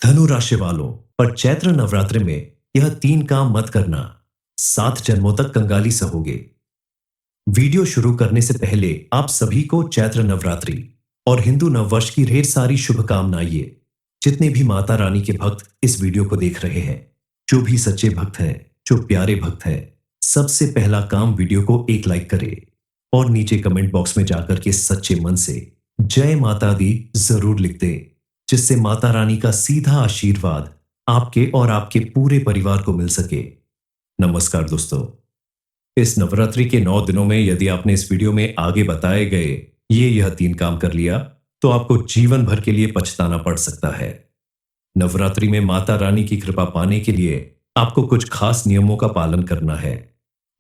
धनु राशि वालों पर चैत्र नवरात्रि में यह 3 काम मत करना। 7 जन्मों तक कंगाली सहोगे। वीडियो शुरू करने से पहले आप सभी को चैत्र नवरात्रि और हिंदू नववर्ष की ढेर सारी शुभकामनाएं। जितने भी माता रानी के भक्त इस वीडियो को देख रहे हैं, जो भी सच्चे भक्त हैं, जो प्यारे भक्त हैं, सबसे पहला काम वीडियो को एक लाइक करें और नीचे कमेंट बॉक्स में जाकर के सच्चे मन से जय माता दी जरूर लिख दें, जिससे माता रानी का सीधा आशीर्वाद आपके और आपके पूरे परिवार को मिल सके। नमस्कार दोस्तों, इस नवरात्रि के 9 दिनों में यदि आपने इस वीडियो में आगे बताए गए यह 3 काम कर लिया तो आपको जीवन भर के लिए पछताना पड़ सकता है। नवरात्रि में माता रानी की कृपा पाने के लिए आपको कुछ खास नियमों का पालन करना है,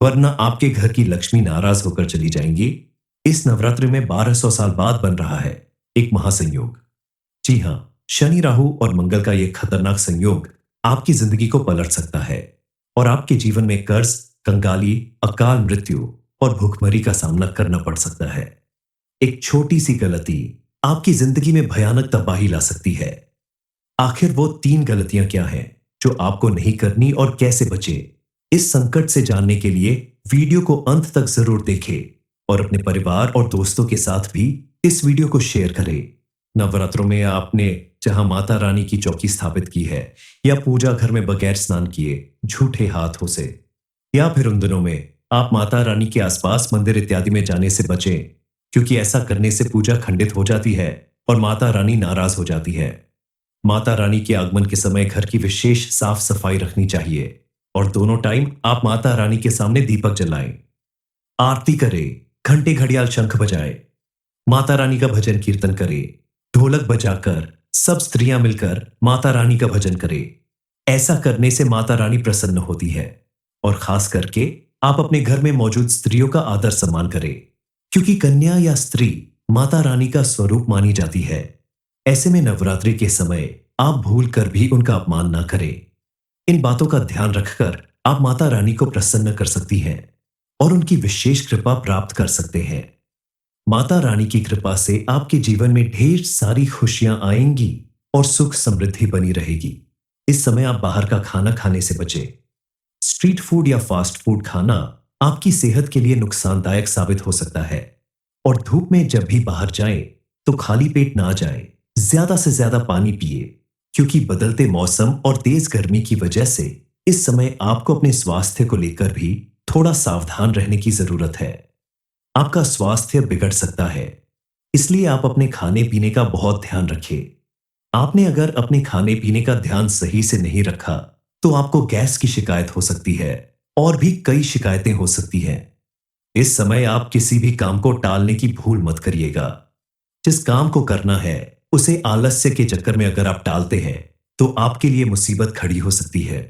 वरना आपके घर की लक्ष्मी नाराज होकर चली जाएंगी। इस नवरात्रि में 1200 साल बाद बन रहा है एक महासंयोग। जी हां, शनि, राहु और मंगल का यह खतरनाक संयोग आपकी जिंदगी को पलट सकता है और आपके जीवन में कर्ज, कंगाली, अकाल मृत्यु और भूखमरी का सामना करना पड़ सकता है। एक छोटी सी गलती आपकी जिंदगी में भयानक तबाही ला सकती है। आखिर वो 3 गलतियां क्या हैं जो आपको नहीं करनी और कैसे बचे? इस संकट से जानने के लिए वीडियो को अंत तक जरूर देखें और अपने परिवार और दोस्तों के साथ भी इस वीडियो को शेयर करें। नवरात्रों में आपने जहां माता रानी की चौकी स्थापित की है या पूजा घर में बगैर स्नान किए झूठे हाथों से, या फिर उन दिनों में आप माता रानी के आसपास मंदिर इत्यादि में जाने से बचें, क्योंकि ऐसा करने से पूजा खंडित हो जाती है और माता रानी नाराज हो जाती है। माता रानी के आगमन के समय घर की विशेष साफ सफाई रखनी चाहिए और दोनों टाइम आप माता रानी के सामने दीपक जलाएं, आरती करें, घंटे घड़ियाल शंख बजाएं, माता रानी का भजन कीर्तन करें, ढोलक बजाकर सब स्त्रियां मिलकर माता रानी का भजन करें। ऐसा करने से माता रानी प्रसन्न होती है और खास करके आप अपने घर में मौजूद स्त्रियों का आदर सम्मान करें, क्योंकि कन्या या स्त्री माता रानी का स्वरूप मानी जाती है। ऐसे में नवरात्रि के समय आप भूल कर भी उनका अपमान ना करें। इन बातों का ध्यान रखकर आप माता रानी को प्रसन्न कर सकती हैं और उनकी विशेष कृपा प्राप्त कर सकते हैं। माता रानी की कृपा से आपके जीवन में ढेर सारी खुशियां आएंगी और सुख समृद्धि बनी रहेगी। इस समय आप बाहर का खाना खाने से बचें। स्ट्रीट फूड या फास्ट फूड खाना आपकी सेहत के लिए नुकसानदायक साबित हो सकता है और धूप में जब भी बाहर जाएं तो खाली पेट ना जाएं। ज्यादा से ज्यादा पानी पिए, क्योंकि बदलते मौसम और तेज गर्मी की वजह से इस समय आपको अपने स्वास्थ्य को लेकर भी थोड़ा सावधान रहने की जरूरत है। आपका स्वास्थ्य बिगड़ सकता है, इसलिए आप अपने खाने पीने का बहुत ध्यान रखें। आपने अगर अपने खाने पीने का ध्यान सही से नहीं रखा तो आपको गैस की शिकायत हो सकती है और भी कई शिकायतें हो सकती हैं। इस समय आप किसी भी काम को टालने की भूल मत करिएगा। जिस काम को करना है उसे आलस्य के चक्कर में अगर आप टालते हैं तो आपके लिए मुसीबत खड़ी हो सकती है।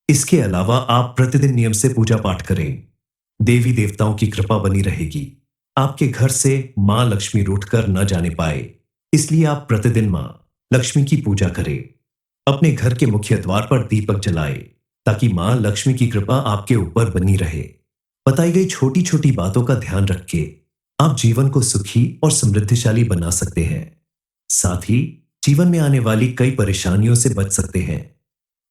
इसके अलावा आप प्रतिदिन नियम से पूजा पाठ करें। देवी देवताओं की कृपा बनी रहेगी। आपके घर से मां लक्ष्मी रूठकर न जाने पाए, इसलिए आप प्रतिदिन मां लक्ष्मी की पूजा करें। अपने घर के मुख्य द्वार पर दीपक जलाएं, ताकि मां लक्ष्मी की कृपा आपके ऊपर बनी रहे। बताई गई छोटी छोटी बातों का ध्यान रख के आप जीवन को सुखी और समृद्धिशाली बना सकते हैं। साथ ही जीवन में आने वाली कई परेशानियों से बच सकते हैं,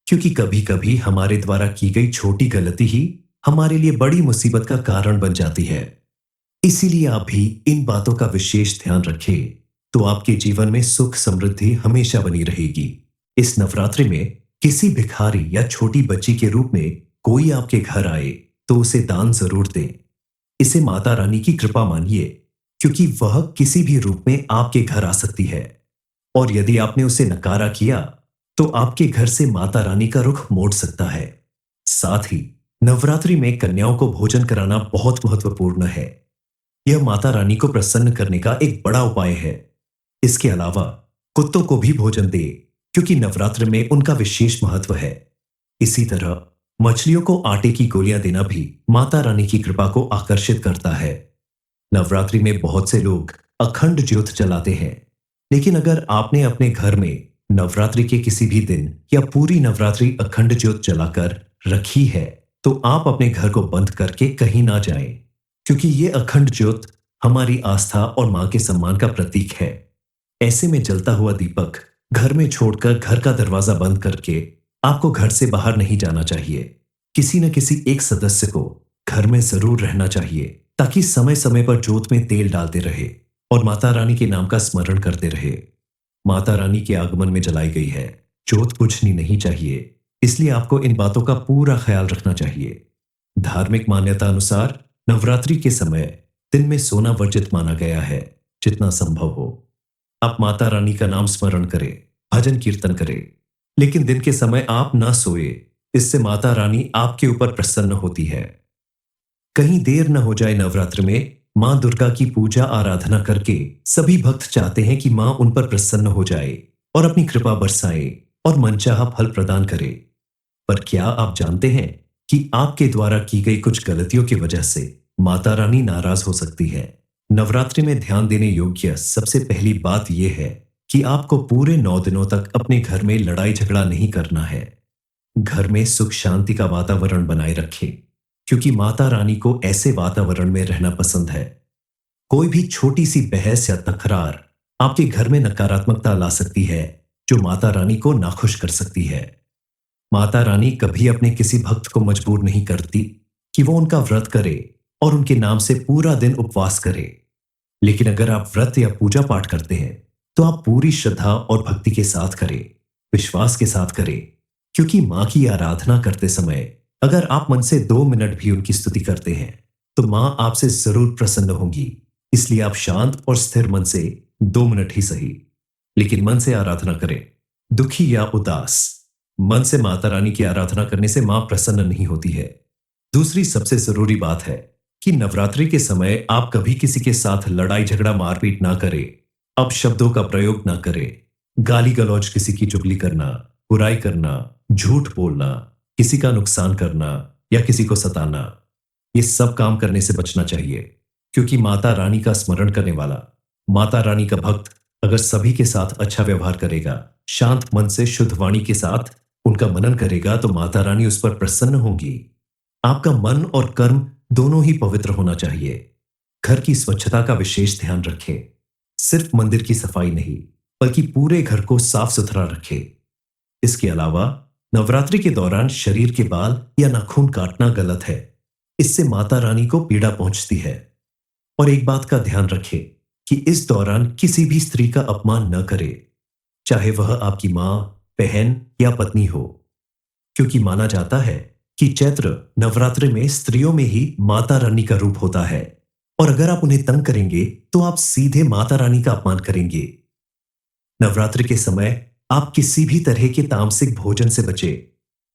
क्योंकि कभी कभी हमारे द्वारा की गई छोटी गलती ही हमारे लिए बड़ी मुसीबत का कारण बन जाती है। इसीलिए आप भी इन बातों का विशेष ध्यान रखें, तो आपके जीवन में सुख समृद्धि हमेशा बनी रहेगी। इस नवरात्रि में किसी भिखारी या छोटी बच्ची के रूप में कोई आपके घर आए तो उसे दान जरूर दें। इसे माता रानी की कृपा मानिए, क्योंकि वह किसी भी रूप में आपके घर आ सकती है और यदि आपने उसे नकारा किया तो आपके घर से माता रानी का रुख मोड़ सकता है। साथ ही नवरात्रि में कन्याओं को भोजन कराना बहुत महत्वपूर्ण है। यह माता रानी को प्रसन्न करने का एक बड़ा उपाय है। इसके अलावा कुत्तों को भी भोजन दे, क्योंकि नवरात्र में उनका विशेष महत्व है। इसी तरह मछलियों को आटे की गोलियां देना भी माता रानी की कृपा को आकर्षित करता है। नवरात्रि में बहुत से लोग अखंड ज्योत जलाते हैं, लेकिन अगर आपने अपने घर में नवरात्रि के किसी भी दिन या पूरी नवरात्रि अखंड ज्योत जलाकर रखी है तो आप अपने घर को बंद करके कहीं ना जाएं, क्योंकि ये अखंड ज्योत हमारी आस्था और मां के सम्मान का प्रतीक है। ऐसे में जलता हुआ दीपक घर में छोड़कर घर का दरवाजा बंद करके आपको घर से बाहर नहीं जाना चाहिए। किसी न किसी एक सदस्य को घर में जरूर रहना चाहिए ताकि समय समय पर जोत में तेल डालते रहे और माता रानी के नाम का स्मरण करते रहे। माता रानी के आगमन में जलाई गई है, जोत बुझनी नहीं चाहिए, इसलिए आपको इन बातों का पूरा ख्याल रखना चाहिए। धार्मिक मान्यता अनुसार नवरात्रि के समय दिन में सोना वर्जित माना गया है, जितना संभव हो आप माता रानी का नाम स्मरण करें, भजन कीर्तन करें, लेकिन दिन के समय आप ना सोए, इससे माता रानी आपके ऊपर प्रसन्न होती है। कहीं देर न हो जाए। नवरात्र में मां दुर्गा की पूजा आराधना करके सभी भक्त चाहते हैं कि मां उन पर प्रसन्न हो जाए और अपनी कृपा बरसाए और मनचाहा फल प्रदान करे। पर क्या आप जानते हैं कि आपके द्वारा की गई कुछ गलतियों की वजह से माता रानी नाराज हो सकती है। नवरात्रि में ध्यान देने योग्य सबसे पहली बात यह है कि आपको पूरे 9 दिनों तक अपने घर में लड़ाई झगड़ा नहीं करना है। घर में सुख शांति का वातावरण बनाए रखें, क्योंकि माता रानी को ऐसे वातावरण में रहना पसंद है। कोई भी छोटी सी बहस या तकरार आपके घर में नकारात्मकता ला सकती है, जो माता रानी को नाखुश कर सकती है। माता रानी कभी अपने किसी भक्त को मजबूर नहीं करती कि वो उनका व्रत करे और उनके नाम से पूरा दिन उपवास करे। लेकिन अगर आप व्रत या पूजा पाठ करते हैं तो आप पूरी श्रद्धा और भक्ति के साथ करें, विश्वास के साथ करें, क्योंकि मां की आराधना करते समय अगर आप मन से 2 मिनट भी उनकी स्तुति करते हैं तो मां आपसे जरूर प्रसन्न होंगी। इसलिए आप शांत और स्थिर मन से 2 मिनट ही सही, लेकिन मन से आराधना करें। दुखी या उदास मन से माता रानी की आराधना करने से मां प्रसन्न नहीं होती है। दूसरी सबसे जरूरी बात है कि नवरात्रि के समय आप कभी किसी के साथ लड़ाई झगड़ा मारपीट ना करें, अपशब्दों का प्रयोग ना करें, गाली गलौज, किसी की चुगली करना, बुराई करना, झूठ बोलना, किसी का नुकसान करना या किसी को सताना, ये सब काम करने से बचना चाहिए। क्योंकि माता रानी का स्मरण करने वाला, माता रानी का भक्त अगर सभी के साथ अच्छा व्यवहार करेगा, शांत मन से शुद्ध वाणी के साथ उनका मनन करेगा, तो माता रानी उस पर प्रसन्न होंगी। आपका मन और कर्म दोनों ही पवित्र होना चाहिए। घर की स्वच्छता का विशेष ध्यान रखें। सिर्फ मंदिर की सफाई नहीं, बल्कि पूरे घर को साफ सुथरा रखें। इसके अलावा नवरात्रि के दौरान शरीर के बाल या नाखून काटना गलत है। इससे माता रानी को पीड़ा पहुंचती है। और एक बात का ध्यान रखें कि इस दौरान किसी भी स्त्री का अपमान न करें, चाहे वह आपकी मां, बहन या पत्नी हो, क्योंकि माना जाता है कि चैत्र नवरात्रि में स्त्रियों में ही माता रानी का रूप होता है और अगर आप उन्हें तंग करेंगे तो आप सीधे माता रानी का अपमान करेंगे। नवरात्रि के समय आप किसी भी तरह के तामसिक भोजन से बचें।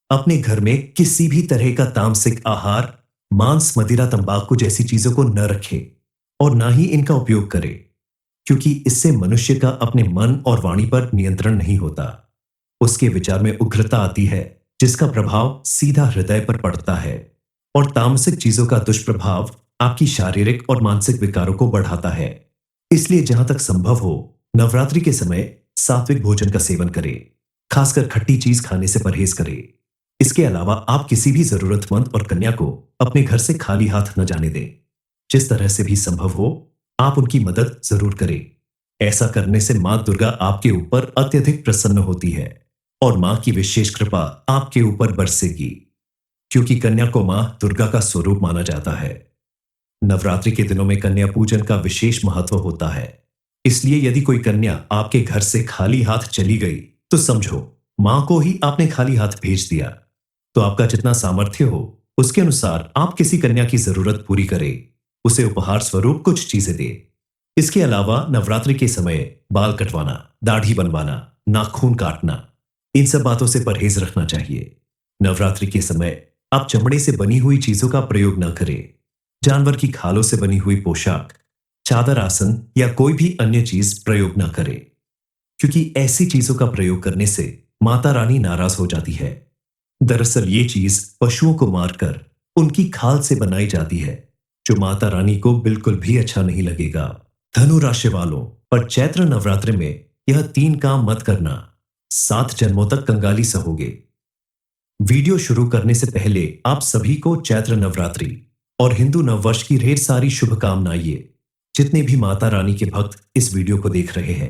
अपने घर में किसी भी तरह का तामसिक आहार, मांस, मदिरा, तंबाकू जैसी चीजों को न रखें और ना ही इनका उपयोग करें, क्योंकि इससे मनुष्य का अपने मन और वाणी पर नियंत्रण नहीं होता। उसके विचार में उग्रता आती है, जिसका प्रभाव सीधा हृदय पर पड़ता है और तामसिक चीजों का दुष्प्रभाव आपकी शारीरिक और मानसिक विकारों को बढ़ाता है। इसलिए जहां तक संभव हो नवरात्रि के समय सात्विक भोजन का सेवन करें, खासकर खट्टी चीज खाने से परहेज करें। इसके अलावा आप किसी भी जरूरतमंद और कन्या को अपने घर से खाली हाथ न जाने दें। जिस तरह से भी संभव हो आप उनकी मदद जरूर करें। ऐसा करने से मां दुर्गा आपके ऊपर अत्यधिक प्रसन्न होती है और मां की विशेष कृपा आपके ऊपर बरसेगी, क्योंकि कन्या को मां दुर्गा का स्वरूप माना जाता है। नवरात्रि के दिनों में कन्या पूजन का विशेष महत्व होता है। इसलिए यदि कोई कन्या आपके घर से खाली हाथ चली गई तो समझो मां को ही आपने खाली हाथ भेज दिया। तो आपका जितना सामर्थ्य हो उसके अनुसार आप किसी कन्या की जरूरत पूरी करें, उसे उपहार स्वरूप कुछ चीजें दे। इसके अलावा नवरात्रि के समय बाल कटवाना, दाढ़ी बनवाना, नाखून काटना, इन सब बातों से परहेज रखना चाहिए। नवरात्रि के समय आप चमड़े से बनी हुई चीजों का प्रयोग न करें। जानवर की खालों से बनी हुई पोशाक, चादर, आसन या कोई भी अन्य चीज प्रयोग न करें, क्योंकि ऐसी चीजों का प्रयोग करने से माता रानी नाराज हो जाती है। दरअसल ये चीज पशुओं को मारकर उनकी खाल से बनाई जाती है, जो माता रानी को बिल्कुल भी अच्छा नहीं लगेगा। धनु राशि वालों पर चैत्र नवरात्रि में यह 3 काम मत करना, 7 जन्मों तक कंगाली सहोगे। वीडियो शुरू करने से पहले आप सभी को चैत्र नवरात्रि और हिंदू नववर्ष की ढेर सारी शुभकामनाएं। जितने भी माता रानी के भक्त इस वीडियो को देख रहे हैं,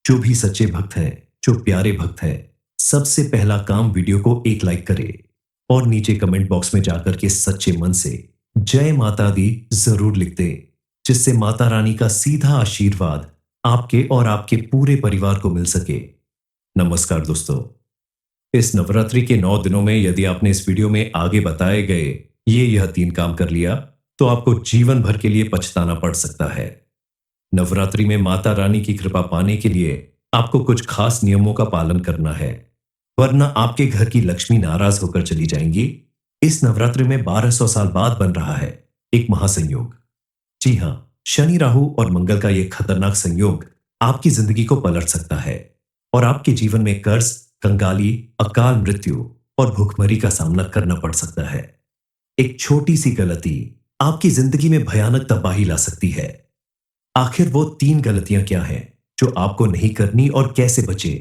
जो भी सच्चे भक्त हैं, जो प्यारे भक्त हैं, सबसे पहला काम वीडियो को एक लाइक करें और नीचे कमेंट बॉक्स में जाकर के सच्चे मन से जय माता दी जरूर लिख दें, जिससे माता रानी का सीधा आशीर्वाद आपके और आपके पूरे परिवार को मिल सके। नमस्कार दोस्तों, इस नवरात्रि के 9 दिनों में यदि आपने इस वीडियो में आगे बताए गए यह 3 काम कर लिया तो आपको जीवन भर के लिए पछताना पड़ सकता है। नवरात्रि में माता रानी की कृपा पाने के लिए आपको कुछ खास नियमों का पालन करना है, वरना आपके घर की लक्ष्मी नाराज होकर चली जाएंगी। इस नवरात्रि में 1200 साल बाद बन रहा है एक महासंयोग। जी हां, शनि, राहु और मंगल का यह खतरनाक संयोग आपकी जिंदगी को पलट सकता है और आपके जीवन में कर्ज, कंगाली, अकाल मृत्यु और भूखमरी का सामना करना पड़ सकता है। एक छोटी सी गलती आपकी जिंदगी में भयानक तबाही ला सकती है। आखिर वो 3 गलतियां क्या हैं जो आपको नहीं करनी और कैसे बचे?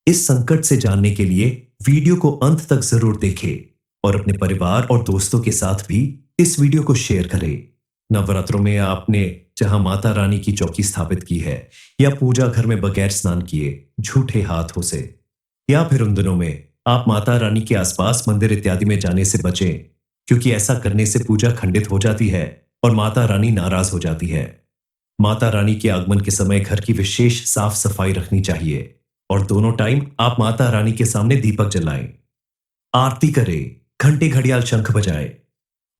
इस संकट से जानने के लिए वीडियो को अंत तक जरूर देखें और अपने परिवार और दोस्तों के साथ भी इस वीडियो को शेयर करें। नवरात्रों में आपने जहां माता रानी की चौकी स्थापित की है या पूजा घर में बगैर स्नान किए झूठे हाथों से, या फिर उन दिनों में आप माता रानी के आसपास मंदिर इत्यादि में जाने से बचें, क्योंकि ऐसा करने से पूजा खंडित हो जाती है और माता रानी नाराज हो जाती है। माता रानी के आगमन के समय घर की विशेष साफ सफाई रखनी चाहिए और दोनों टाइम आप माता रानी के सामने दीपक जलाएं, आरती करें, घंटे घड़ियाल शंख बजाएं,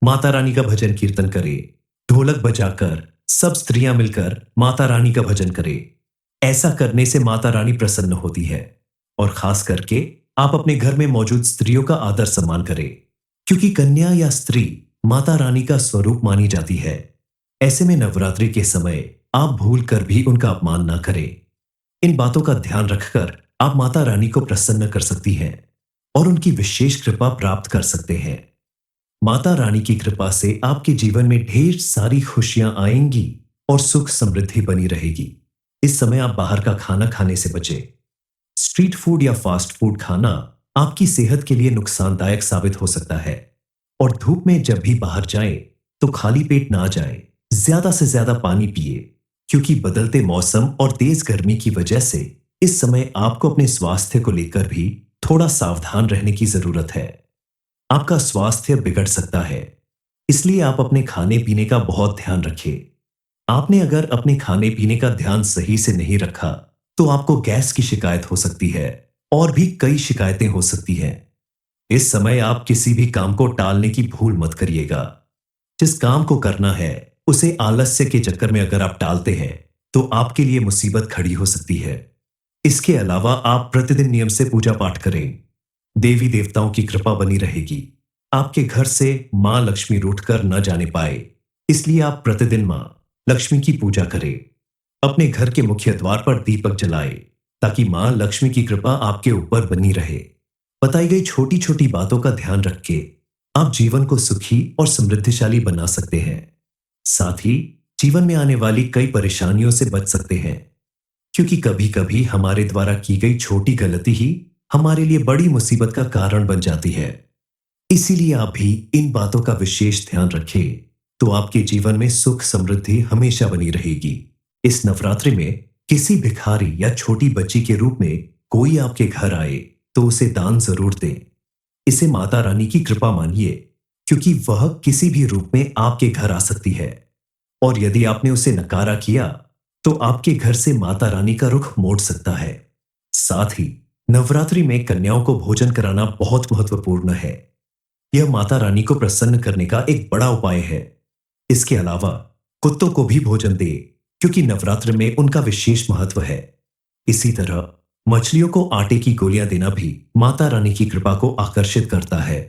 माता रानी का भजन कीर्तन करें, ढोलक बजाकर सब स्त्रियां मिलकर माता रानी का भजन करें। ऐसा करने से माता रानी प्रसन्न होती है और खास करके आप अपने घर में मौजूद स्त्रियों का आदर सम्मान करें, क्योंकि कन्या या स्त्री माता रानी का स्वरूप मानी जाती है। ऐसे में नवरात्रि के समय आप भूल कर भी उनका अपमान ना करें। इन बातों का ध्यान रखकर आप माता रानी को प्रसन्न कर सकती हैं और उनकी विशेष कृपा प्राप्त कर सकते हैं। माता रानी की कृपा से आपके जीवन में ढेर सारी खुशियां आएंगी और सुख समृद्धि बनी रहेगी। इस समय आप बाहर का खाना खाने से बचें। स्ट्रीट फूड या फास्ट फूड खाना आपकी सेहत के लिए नुकसानदायक साबित हो सकता है और धूप में जब भी बाहर जाएं तो खाली पेट ना जाएं। ज्यादा से ज्यादा पानी पिए, क्योंकि बदलते मौसम और तेज गर्मी की वजह से इस समय आपको अपने स्वास्थ्य को लेकर भी थोड़ा सावधान रहने की जरूरत है। आपका स्वास्थ्य बिगड़ सकता है, इसलिए आप अपने खाने पीने का बहुत ध्यान रखें। आपने अगर अपने खाने पीने का ध्यान सही से नहीं रखा तो आपको गैस की शिकायत हो सकती है और भी कई शिकायतें हो सकती हैं। इस समय आप किसी भी काम को टालने की भूल मत करिएगा। जिस काम को करना है उसे आलस्य के चक्कर में अगर आप टालते हैं तो आपके लिए मुसीबत खड़ी हो सकती है। इसके अलावा आप प्रतिदिन नियम से पूजा पाठ करें। देवी देवताओं की कृपा बनी रहेगी। आपके घर से मां लक्ष्मी रूठकर न जाने पाए, इसलिए आप प्रतिदिन मां लक्ष्मी की पूजा करें। अपने घर के मुख्य द्वार पर दीपक जलाएं, ताकि मां लक्ष्मी की कृपा आपके ऊपर बनी रहे। बताई गई छोटी छोटी बातों का ध्यान रख के आप जीवन को सुखी और समृद्धिशाली बना सकते हैं। साथ ही जीवन में आने वाली कई परेशानियों से बच सकते हैं, क्योंकि कभी कभी हमारे द्वारा की गई छोटी गलती ही हमारे लिए बड़ी मुसीबत का कारण बन जाती है। इसीलिए आप भी इन बातों का विशेष ध्यान रखें, तो आपके जीवन में सुख समृद्धि हमेशा बनी रहेगी। इस नवरात्रि में किसी भिखारी या छोटी बच्ची के रूप में कोई आपके घर आए तो उसे दान जरूर दें। इसे माता रानी की कृपा मानिए, क्योंकि वह किसी भी रूप में आपके घर आ सकती है और यदि आपने उसे नकारा किया तो आपके घर से माता रानी का रुख मोड़ सकता है। साथ ही नवरात्रि में कन्याओं को भोजन कराना बहुत महत्वपूर्ण है। यह माता रानी को प्रसन्न करने का एक बड़ा उपाय है। इसके अलावा कुत्तों को भी भोजन दे, क्योंकि नवरात्र में उनका विशेष महत्व है। इसी तरह मछलियों को आटे की गोलियां देना भी माता रानी की कृपा को आकर्षित करता है।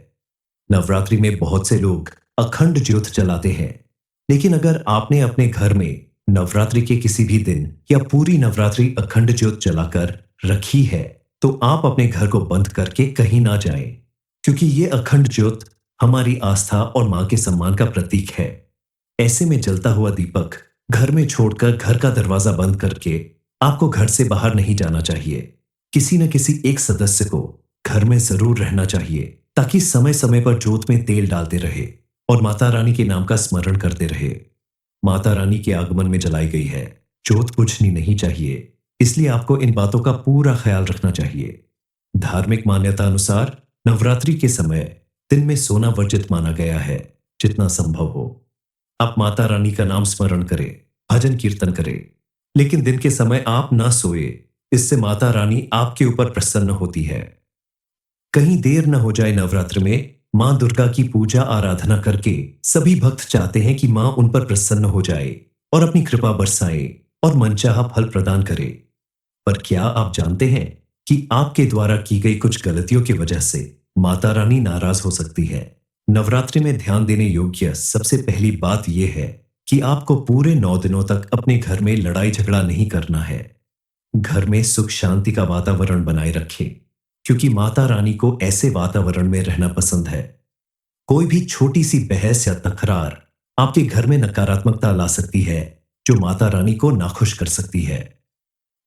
नवरात्रि में बहुत से लोग अखंड ज्योत जलाते हैं, लेकिन अगर आपने अपने घर में नवरात्रि के किसी भी दिन या पूरी नवरात्रि अखंड ज्योत जलाकर रखी है तो आप अपने घर को बंद करके कहीं ना जाएं, क्योंकि ये अखंड ज्योत हमारी आस्था और मां के सम्मान का प्रतीक है। ऐसे में जलता हुआ दीपक घर में छोड़कर घर का दरवाजा बंद करके आपको घर से बाहर नहीं जाना चाहिए। किसी न किसी एक सदस्य को घर में जरूर रहना चाहिए, ताकि समय समय पर जोत में तेल डालते रहे और माता रानी के नाम का स्मरण करते रहे। माता रानी के आगमन में जलाई गई है जोत बुझनी नहीं चाहिए। इसलिए आपको इन बातों का पूरा ख्याल रखना चाहिए। धार्मिक मान्यता अनुसार नवरात्रि के समय दिन में सोना वर्जित माना गया है, जितना संभव हो। आप माता रानी का नाम स्मरण करें, भजन कीर्तन करें, लेकिन दिन के समय आप ना सोए। इससे माता रानी आपके ऊपर प्रसन्न होती है। कहीं देर न हो जाए। नवरात्र में मां दुर्गा की पूजा आराधना करके सभी भक्त चाहते हैं कि मां उन पर प्रसन्न हो जाए और अपनी कृपा बरसाए और मनचाहा फल प्रदान करे। पर क्या आप जानते हैं कि आपके द्वारा की गई कुछ गलतियों की वजह से माता रानी नाराज हो सकती है? नवरात्रि में ध्यान देने योग्य सबसे पहली बात यह है कि आपको पूरे 9 दिनों तक अपने घर में लड़ाई झगड़ा नहीं करना है। घर में सुख शांति का वातावरण बनाए रखें, क्योंकि माता रानी को ऐसे वातावरण में रहना पसंद है। कोई भी छोटी सी बहस या तकरार आपके घर में नकारात्मकता ला सकती है, जो माता रानी को नाखुश कर सकती है।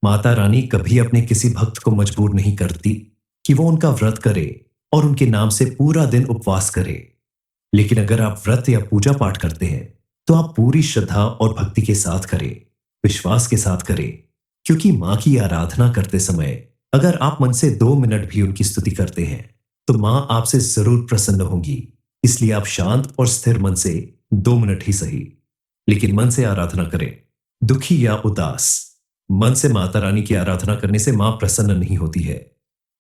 माता रानी कभी अपने किसी भक्त को मजबूर नहीं करती कि वो उनका व्रत करे और उनके नाम से पूरा दिन उपवास करे। लेकिन अगर आप व्रत या पूजा पाठ करते हैं तो आप पूरी श्रद्धा और भक्ति के साथ करें, विश्वास के साथ करें, क्योंकि मां की आराधना करते समय अगर आप मन से 2 मिनट भी उनकी स्तुति करते हैं तो मां आपसे जरूर प्रसन्न होंगी। इसलिए आप शांत और स्थिर मन से 2 मिनट ही सही, लेकिन मन से आराधना करें। दुखी या उदास मन से माता रानी की आराधना करने से मां प्रसन्न नहीं होती है।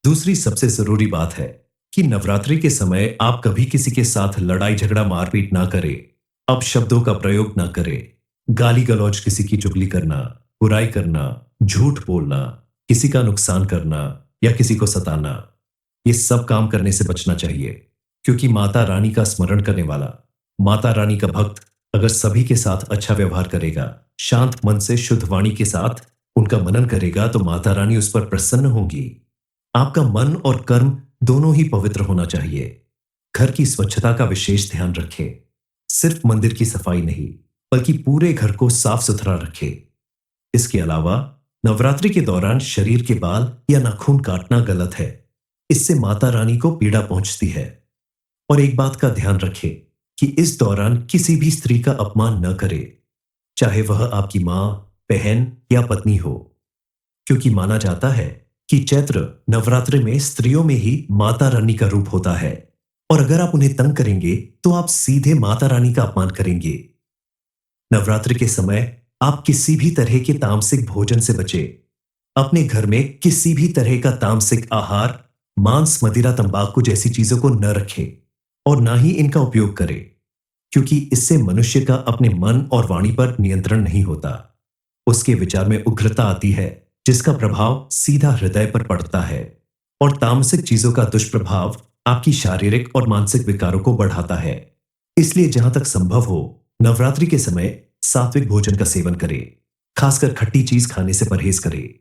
दूसरी सबसे जरूरी बात है कि नवरात्रि के समय आप कभी किसी के साथ लड़ाई झगड़ा मारपीट ना करें, अपशब्दों का प्रयोग ना करें। गाली गलौज, किसी की चुगली करना, बुराई करना, झूठ बोलना, किसी का नुकसान करना या किसी को सताना, ये सब काम करने से बचना चाहिए। क्योंकि माता रानी का स्मरण करने वाला, माता रानी का भक्त अगर सभी के साथ अच्छा व्यवहार करेगा, शांत मन से शुद्ध वाणी के साथ उनका मनन करेगा, तो माता रानी उस पर प्रसन्न होंगी। आपका मन और कर्म दोनों ही पवित्र होना चाहिए। घर की स्वच्छता का विशेष ध्यान रखें। सिर्फ मंदिर की सफाई नहीं, बल्कि पूरे घर को साफ सुथरा रखें। इसके अलावा नवरात्रि के दौरान शरीर के बाल या नाखून काटना गलत है। इससे माता रानी को पीड़ा पहुंचती है। और एक बात का ध्यान रखें कि इस दौरान किसी भी स्त्री का अपमान न करें, चाहे वह आपकी मां, बहन या पत्नी हो, क्योंकि माना जाता है कि चैत्र नवरात्रि में स्त्रियों में ही माता रानी का रूप होता है, और अगर आप उन्हें तंग करेंगे तो आप सीधे माता रानी का अपमान करेंगे। नवरात्रि के समय आप किसी भी तरह के तामसिक भोजन से बचें। अपने घर में किसी भी तरह का तामसिक आहार, मांस, मदिरा, तंबाकू जैसी चीजों को न रखें और ना ही इनका उपयोग करें, क्योंकि इससे मनुष्य का अपने मन और वाणी पर नियंत्रण नहीं होता। उसके विचार में उग्रता आती है, जिसका प्रभाव सीधा हृदय पर पड़ता है, और तामसिक चीजों का दुष्प्रभाव आपकी शारीरिक और मानसिक विकारों को बढ़ाता है। इसलिए जहां तक संभव हो, नवरात्रि के समय सात्विक भोजन का सेवन करें। खासकर खट्टी चीज खाने से परहेज करें।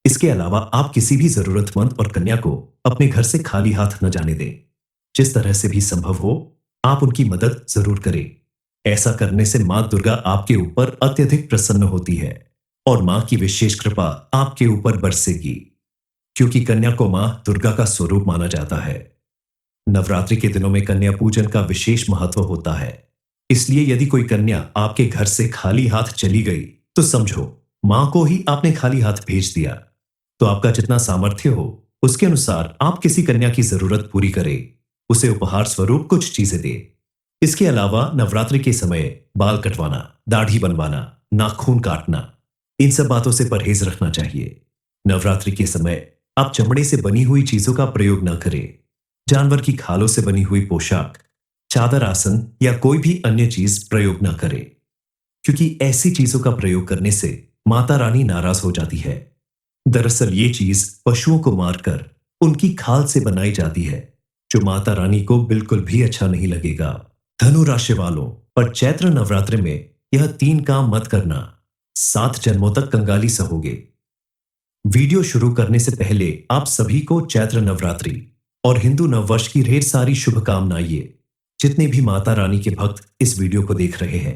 इसके अलावा आप किसी भी जरूरतमंद और कन्या को अपने घर से खाली हाथ न जाने दें। जिस तरह से भी संभव हो, आप उनकी मदद जरूर करें। ऐसा करने से मां दुर्गा आपके ऊपर अत्यधिक प्रसन्न होती है और मां की विशेष कृपा आपके ऊपर बरसेगी, क्योंकि कन्या को मां दुर्गा का स्वरूप माना जाता है। नवरात्रि के दिनों में कन्या पूजन का विशेष महत्व होता है। इसलिए यदि कोई कन्या आपके घर से खाली हाथ चली गई तो समझो मां को ही आपने खाली हाथ भेज दिया। तो आपका जितना सामर्थ्य हो उसके अनुसार आप किसी कन्या की जरूरत पूरी करें, उसे उपहार स्वरूप कुछ चीजें दे। इसके अलावा नवरात्रि के समय बाल कटवाना, दाढ़ी बनवाना, नाखून काटना, इन सब बातों से परहेज रखना चाहिए। नवरात्रि के समय आप चमड़े से बनी हुई चीजों का प्रयोग न करें। जानवर की खालों से बनी हुई पोशाक, चादर, आसन या कोई भी अन्य चीज प्रयोग न करें, क्योंकि ऐसी चीजों का प्रयोग करने से माता रानी नाराज हो जाती है। दरअसल ये चीज पशुओं को मारकर उनकी खाल से बनाई जाती है, जो माता रानी को बिल्कुल भी अच्छा नहीं लगेगा। धनु राशि वालों पर चैत्र नवरात्रि में यह 3 काम मत करना, 7 जन्मों तक कंगाली सहोगे। वीडियो शुरू करने से पहले आप सभी को चैत्र नवरात्रि और हिंदू नववर्ष की ढेर सारी शुभकामनाएं। जितने भी माता रानी के भक्त इस वीडियो को देख रहे हैं,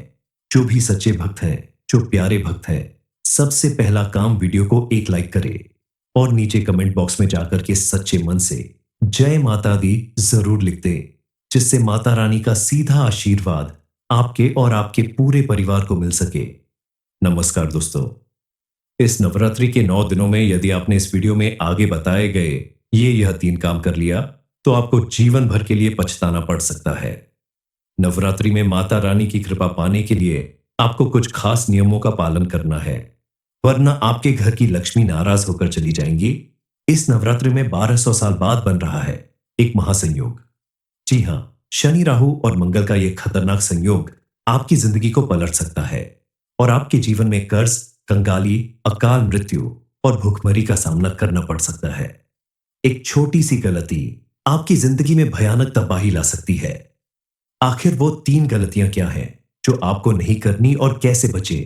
जो भी सच्चे भक्त हैं, जो प्यारे भक्त हैं, सबसे पहला काम वीडियो को एक लाइक करें और नीचे कमेंट बॉक्स में जाकर के सच्चे मन से जय माता दी जरूर लिख दें, जिससे माता रानी का सीधा आशीर्वाद आपके और आपके पूरे परिवार को मिल सके। नमस्कार दोस्तों। इस नवरात्रि के 9 दिनों में यदि आपने इस वीडियो में आगे बताए गए यह 3 काम कर लिया, तो आपको जीवन भर के लिए पछताना पड़ सकता है। नवरात्रि में माता रानी की कृपा पाने के लिए आपको कुछ खास नियमों का पालन करना है, वरना आपके घर की लक्ष्मी नाराज होकर चली जाएंगी। इस नवरात्रि में 1200 साल बाद बन रहा है एक महासंयोग। जी हां, शनि, राहु और मंगल का यह खतरनाक संयोग आपकी जिंदगी को पलट सकता है और आपके जीवन में कर्ज, कंगाली, अकाल मृत्यु और भूखमरी का सामना करना पड़ सकता है। एक छोटी सी गलती आपकी जिंदगी में भयानक तबाही ला सकती है। आखिर वो 3 गलतियां क्या हैं जो आपको नहीं करनी और कैसे बचे?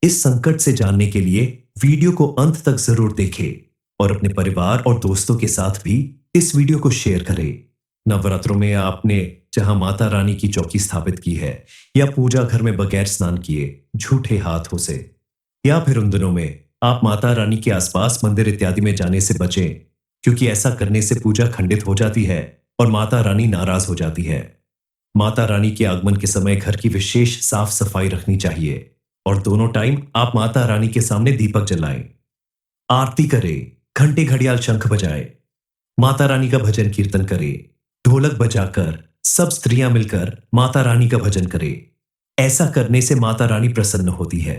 इस संकट से जानने के लिए वीडियो को अंत तक जरूर देखें और अपने परिवार और दोस्तों के साथ भी इस वीडियो को शेयर करें। नवरात्रों में आपने जहां माता रानी की चौकी स्थापित की है या पूजा घर में बगैर स्नान किए झूठे हाथों से, या फिर उन दिनों में आप माता रानी के आसपास मंदिर इत्यादि में जाने से बचें, क्योंकि ऐसा करने से पूजा खंडित हो जाती है और माता रानी नाराज हो जाती है। माता रानी के आगमन के समय घर की विशेष साफ सफाई रखनी चाहिए और दोनों टाइम आप माता रानी के सामने दीपक जलाएं, आरती करें, घंटे घड़ियाल शंख बजाएं, माता रानी का भजन कीर्तन करें, ढोलक बजाकर सब स्त्रियां मिलकर माता रानी का भजन करें। ऐसा करने से माता रानी प्रसन्न होती है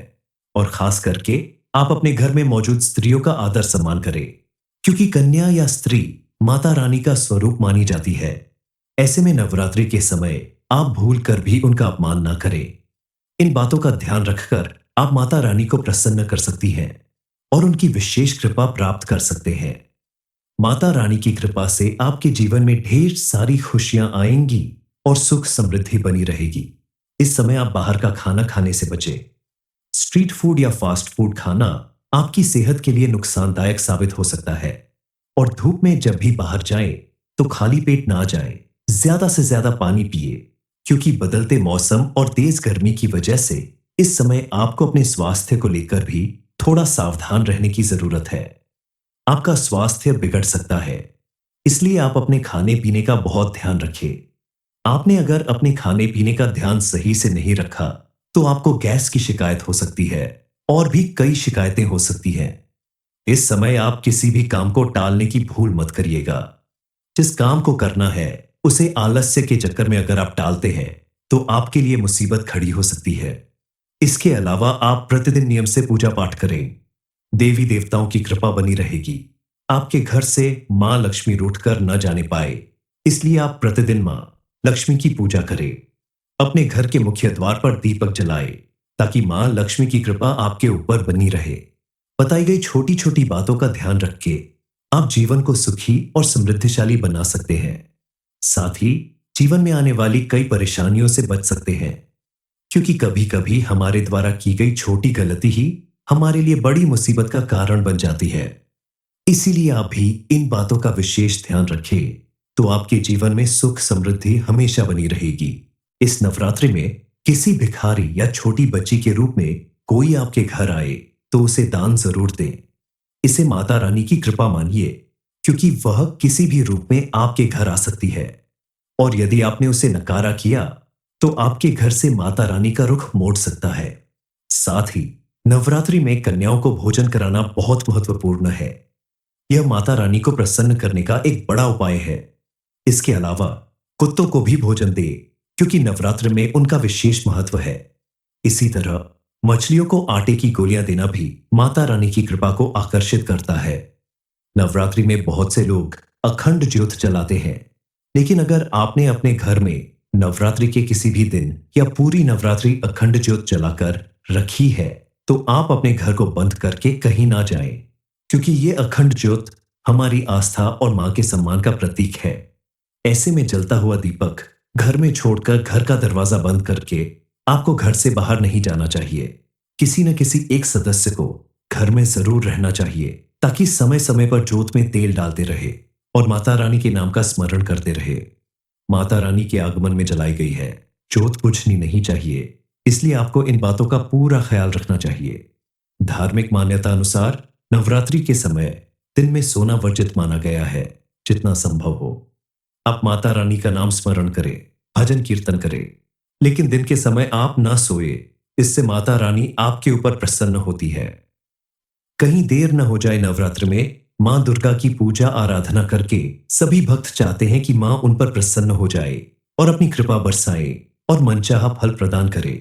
और खास करके आप अपने घर में मौजूद स्त्रियों का आदर सम्मान करें, क्योंकि कन्या या स्त्री माता रानी का स्वरूप मानी जाती है। ऐसे में नवरात्रि के समय आप भूल कर भी उनका अपमान ना करें। इन बातों का ध्यान रखकर आप माता रानी को प्रसन्न कर सकती हैं और उनकी विशेष कृपा प्राप्त कर सकते हैं। माता रानी की कृपा से आपके जीवन में ढेर सारी खुशियां आएंगी और सुख समृद्धि बनी रहेगी। इस समय आप बाहर का खाना खाने से बचें। स्ट्रीट फूड या फास्ट फूड खाना आपकी सेहत के लिए नुकसानदायक साबित हो सकता है और धूप में जब भी बाहर जाएं तो खाली पेट ना जाएं। ज्यादा से ज्यादा पानी पिए, क्योंकि बदलते मौसम और तेज गर्मी की वजह से इस समय आपको अपने स्वास्थ्य को लेकर भी थोड़ा सावधान रहने की जरूरत है। आपका स्वास्थ्य बिगड़ सकता है, इसलिए आप अपने खाने पीने का बहुत ध्यान रखें। आपने अगर अपने खाने पीने का ध्यान सही से नहीं रखा तो आपको गैस की शिकायत हो सकती है और भी कई शिकायतें हो सकती हैं। इस समय आप किसी भी काम को टालने की भूल मत करिएगा। जिस काम को करना है उसे आलस्य के चक्कर में अगर आप टालते हैं तो आपके लिए मुसीबत खड़ी हो सकती है। इसके अलावा आप प्रतिदिन नियम से पूजा पाठ करें। देवी देवताओं की कृपा बनी रहेगी। आपके घर से मां लक्ष्मी रूठकर न जाने पाए, इसलिए आप प्रतिदिन मां लक्ष्मी की पूजा करें। अपने घर के मुख्य द्वार पर दीपक जलाएं, ताकि मां लक्ष्मी की कृपा आपके ऊपर बनी रहे। बताई गई छोटी छोटी बातों का ध्यान रख के आप जीवन को सुखी और समृद्धिशाली बना सकते हैं। साथ ही जीवन में आने वाली कई परेशानियों से बच सकते हैं, क्योंकि कभी कभी हमारे द्वारा की गई छोटी गलती ही हमारे लिए बड़ी मुसीबत का कारण बन जाती है। इसीलिए आप भी इन बातों का विशेष ध्यान रखें, तो आपके जीवन में सुख समृद्धि हमेशा बनी रहेगी। इस नवरात्रि में किसी भिखारी या छोटी बच्ची के रूप में कोई आपके घर आए तो उसे दान जरूर दें। इसे माता रानी की कृपा मानिए, क्योंकि वह किसी भी रूप में आपके घर आ सकती है और यदि आपने उसे नकारा किया तो आपके घर से माता रानी का रुख मोड़ सकता है। साथ ही नवरात्रि में कन्याओं को भोजन कराना बहुत महत्वपूर्ण है। यह माता रानी को प्रसन्न करने का एक बड़ा उपाय है। इसके अलावा कुत्तों को भी भोजन दे, क्योंकि नवरात्र में उनका विशेष महत्व है। इसी तरह मछलियों को आटे की गोलियां देना भी माता रानी की कृपा को आकर्षित करता है। नवरात्रि में बहुत से लोग अखंड ज्योत जलाते हैं, लेकिन अगर आपने अपने घर में नवरात्रि के किसी भी दिन या पूरी नवरात्रि अखंड ज्योत जलाकर रखी है तो आप अपने घर को बंद करके कहीं ना जाएं, क्योंकि ये अखंड ज्योत हमारी आस्था और मां के सम्मान का प्रतीक है। ऐसे में जलता हुआ दीपक घर में छोड़कर घर का दरवाजा बंद करके आपको घर से बाहर नहीं जाना चाहिए। किसी न किसी एक सदस्य को घर में जरूर रहना चाहिए, ताकि समय समय पर जोत में तेल डालते रहे और माता रानी के नाम का स्मरण करते रहे। माता रानी के आगमन में जलाई गई है जोत बुझनी नहीं चाहिए, इसलिए आपको इन बातों का पूरा ख्याल रखना चाहिए। धार्मिक मान्यता अनुसार नवरात्रि के समय दिन में सोना वर्जित माना गया है। जितना संभव हो आप माता रानी का नाम स्मरण करें, भजन कीर्तन करें, लेकिन दिन के समय आप ना सोए। इससे माता रानी आपके ऊपर प्रसन्न होती है। कहीं देर न हो जाए नवरात्र में मां दुर्गा की पूजा आराधना करके सभी भक्त चाहते हैं कि मां उन पर प्रसन्न हो जाए और अपनी कृपा बरसाए और मनचाहा फल प्रदान करे।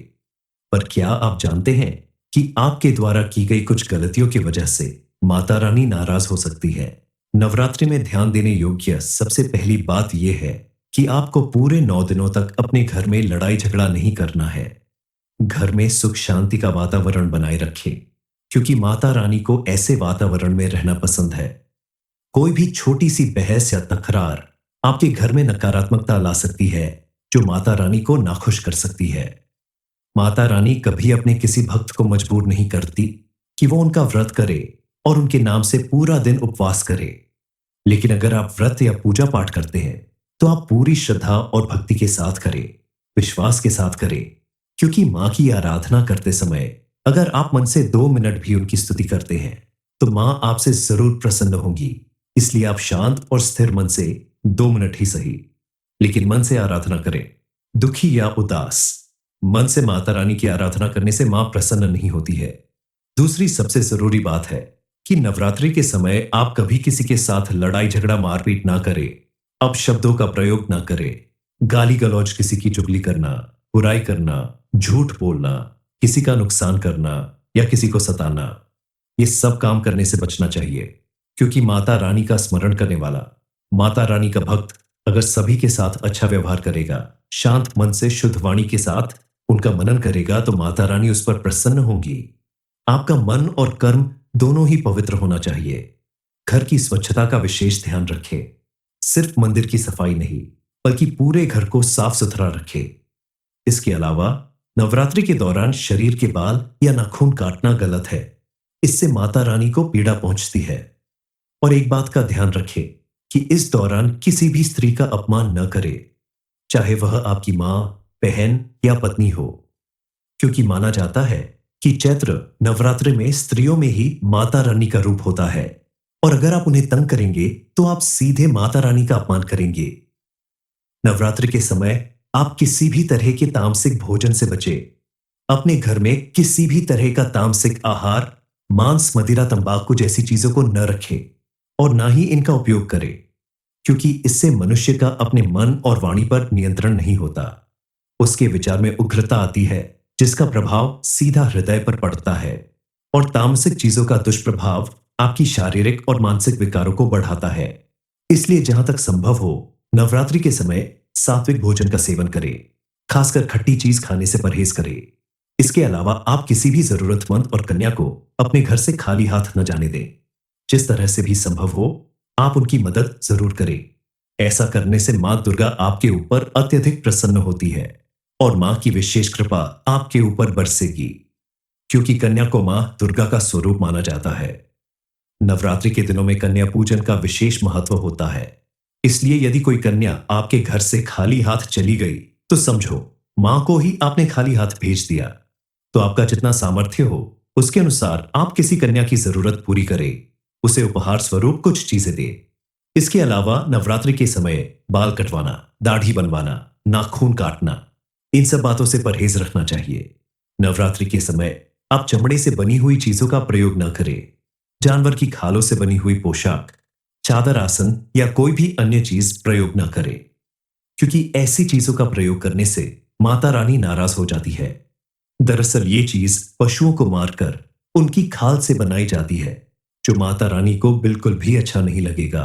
पर क्या आप जानते हैं कि आपके द्वारा की गई कुछ गलतियों की वजह से माता रानी नाराज हो सकती है। नवरात्रि में ध्यान देने योग्य सबसे पहली बात यह है कि आपको पूरे 9 दिनों तक अपने घर में लड़ाई झगड़ा नहीं करना है। घर में सुख शांति का वातावरण बनाए रखें, क्योंकि माता रानी को ऐसे वातावरण में रहना पसंद है। कोई भी छोटी सी बहस या तकरार आपके घर में नकारात्मकता ला सकती है, जो माता रानी को नाखुश कर सकती है। माता रानी कभी अपने किसी भक्त को मजबूर नहीं करती कि वो उनका व्रत करे और उनके नाम से पूरा दिन उपवास करे। लेकिन अगर आप व्रत या पूजा पाठ करते हैं तो आप पूरी श्रद्धा और भक्ति के साथ करें, विश्वास के साथ करें, क्योंकि मां की आराधना करते समय अगर आप मन से 2 मिनट भी उनकी स्तुति करते हैं तो मां आपसे जरूर प्रसन्न होंगी। इसलिए आप शांत और स्थिर मन से 2 मिनट ही सही, लेकिन मन से आराधना करें। दुखी या उदास मन से माता रानी की आराधना करने से मां प्रसन्न नहीं होती है। दूसरी सबसे जरूरी बात है कि नवरात्रि के समय आप कभी किसी के साथ लड़ाई झगड़ा मारपीट ना करें, अपशब्दों का प्रयोग ना करें। गाली गलौज, किसी की चुगली करना, बुराई करना, झूठ बोलना, किसी का नुकसान करना या किसी को सताना, ये सब काम करने से बचना चाहिए। क्योंकि माता रानी का स्मरण करने वाला, माता रानी का भक्त अगर सभी के साथ अच्छा व्यवहार करेगा, शांत मन से शुद्ध वाणी के साथ उनका मनन करेगा, तो माता रानी उस पर प्रसन्न होंगी। आपका मन और कर्म दोनों ही पवित्र होना चाहिए। घर की स्वच्छता का विशेष ध्यान रखें। सिर्फ मंदिर की सफाई नहीं, बल्कि पूरे घर को साफ सुथरा रखें। इसके अलावा नवरात्रि के दौरान शरीर के बाल या नाखून काटना गलत है। इससे माता रानी को पीड़ा पहुंचती है। और एक बात का ध्यान रखें कि इस दौरान किसी भी स्त्री का अपमान न करें, चाहे वह आपकी मां, बहन या पत्नी हो, क्योंकि माना जाता है कि चैत्र नवरात्रि में स्त्रियों में ही माता रानी का रूप होता है, और अगर आप उन्हें तंग करेंगे तो आप सीधे माता रानी का अपमान करेंगे। नवरात्रि के समय आप किसी भी तरह के तामसिक भोजन से बचें। अपने घर में किसी भी तरह का तामसिक आहार, मांस, मदिरा, तंबाकू जैसी चीजों को न रखें और ना ही इनका उपयोग करें, क्योंकि इससे मनुष्य का अपने मन और वाणी पर नियंत्रण नहीं होता। उसके विचार में उग्रता आती है, जिसका प्रभाव सीधा हृदय पर पड़ता है, और तामसिक चीजों का दुष्प्रभाव आपकी शारीरिक और मानसिक विकारों को बढ़ाता है। इसलिए जहां तक संभव हो, नवरात्रि के समय सात्विक भोजन का सेवन करें, खासकर खट्टी चीज खाने से परहेज करें। इसके अलावा आप किसी भी जरूरतमंद और कन्या को अपने घर से खाली हाथ न जाने दें। जिस तरह से भी संभव हो, आप उनकी मदद जरूर करें। ऐसा करने से मां दुर्गा आपके ऊपर अत्यधिक प्रसन्न होती है और मां की विशेष कृपा आपके ऊपर बरसेगी, क्योंकि कन्या को मां दुर्गा का स्वरूप माना जाता है। नवरात्रि के दिनों में कन्या पूजन का विशेष महत्व होता है। इसलिए यदि कोई कन्या आपके घर से खाली हाथ चली गई तो समझो मां को ही आपने खाली हाथ भेज दिया। तो आपका जितना सामर्थ्य हो उसके अनुसार आप किसी कन्या की जरूरत पूरी करें, उसे उपहार स्वरूप कुछ चीजें दें। इसके अलावा नवरात्रि के समय बाल कटवाना, दाढ़ी बनवाना, नाखून काटना, इन सब बातों से परहेज रखना चाहिए। नवरात्रि के समय आप चमड़े से बनी हुई चीजों का प्रयोग न करें। जानवर की खालों से बनी हुई पोशाक, चादर, आसन या कोई भी अन्य चीज प्रयोग न करें, क्योंकि ऐसी चीजों का प्रयोग करने से माता रानी नाराज हो जाती है। दरअसल ये चीज पशुओं को मारकर उनकी खाल से बनाई जाती है, जो माता रानी को बिल्कुल भी अच्छा नहीं लगेगा।